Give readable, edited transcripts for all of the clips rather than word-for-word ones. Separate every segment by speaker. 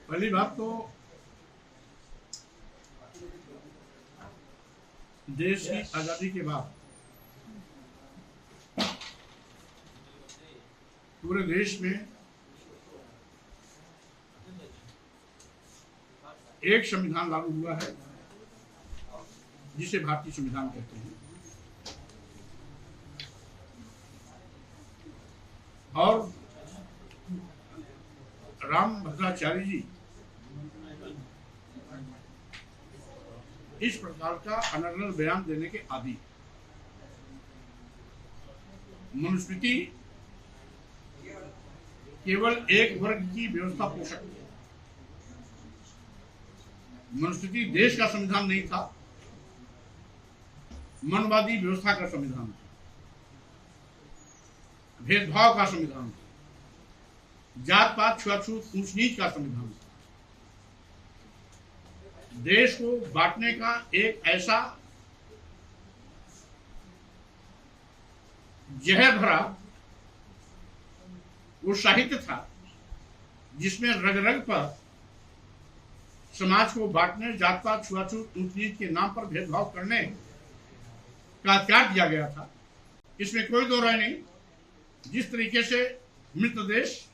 Speaker 1: पहली बात तो देश की आजादी के बाद पूरे देश में एक संविधान लागू हुआ है जिसे भारतीय संविधान कहते हैं। और रामभद्राचार्य जी इस प्रकार का अनर्गल बयान देने के आदि। मनुस्मृति केवल एक वर्ग की व्यवस्था पोषक है। मनुस्मृति देश का संविधान नहीं था, मनवादी व्यवस्था का संविधान था, भेदभाव का संविधान था, जात पात छुआछूत ऊंच नीच का संविधान था। देश को बांटने का एक ऐसा जहर भरा वो साहित्य था जिसमें रग रग पर समाज को बांटने, जात पात छुआछूत ऊंच नीच के नाम पर भेदभाव करने का अधिकार दिया गया था। इसमें कोई दो राय नहीं। जिस तरीके से मित्र देश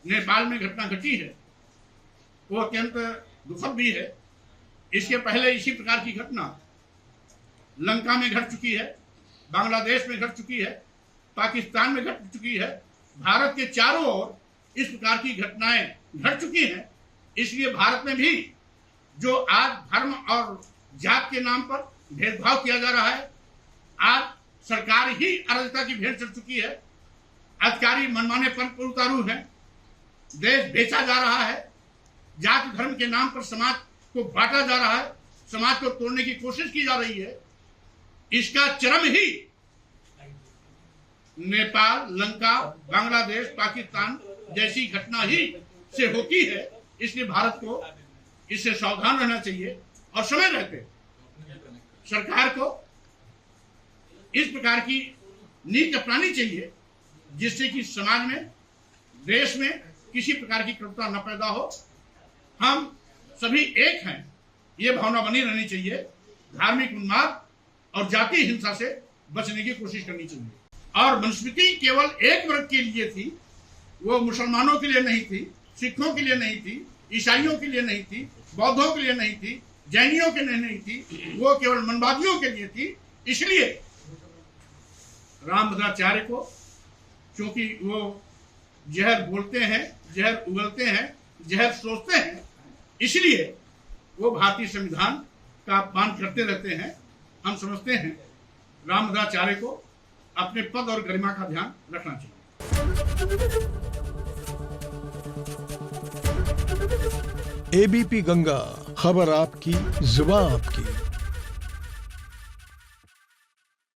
Speaker 1: नेपाल में घटना घटी है वो अत्यंत दुखद भी है। इसके पहले इसी प्रकार की घटना लंका में घट चुकी है, बांग्लादेश में घट चुकी है, पाकिस्तान में घट चुकी है। भारत के चारों ओर इस प्रकार की घटनाएं घट चुकी हैं। इसलिए भारत में भी जो आज धर्म और जात के नाम पर भेदभाव किया जा रहा है, आज सरकार ही अराजकता की भेंट चढ़ चुकी है। अधिकारी मनमाने पद पर उतारू हैं, देश बेचा जा रहा है, जात धर्म के नाम पर समाज को बांटा जा रहा है, समाज को तोड़ने की कोशिश की जा रही है। इसका चरम ही नेपाल, लंका, बांग्लादेश, पाकिस्तान जैसी घटना ही से होती है। इसलिए भारत को इससे सावधान रहना चाहिए और समय रहते सरकार को इस प्रकार की नीति अपनानी चाहिए जिससे कि समाज में, देश में किसी प्रकार की कटुता न पैदा हो। हम सभी एक हैं, ये भावना बनी रहनी चाहिए। धार्मिक उन्माद और जातीय हिंसा से बचने की कोशिश करनी चाहिए। और मनुस्मृति केवल एक वर्ग के लिए थी, वो मुसलमानों के लिए नहीं थी, सिखों के लिए नहीं थी, ईसाइयों के लिए नहीं थी, बौद्धों के लिए नहीं थी, जैनियों के लिए नहीं थी, वो केवल मनवादियों के लिए थी। इसलिए रामभद्राचार्य को, क्योंकि वो जहर बोलते हैं, जहर उगलते हैं, जहर सोचते हैं, इसलिए वो भारतीय संविधान का अपमान करते रहते हैं। हम समझते हैं रामभद्राचार्य को अपने पद और गरिमा का ध्यान रखना चाहिए।
Speaker 2: एबीपी गंगा, खबर आपकी, जुबान आपकी।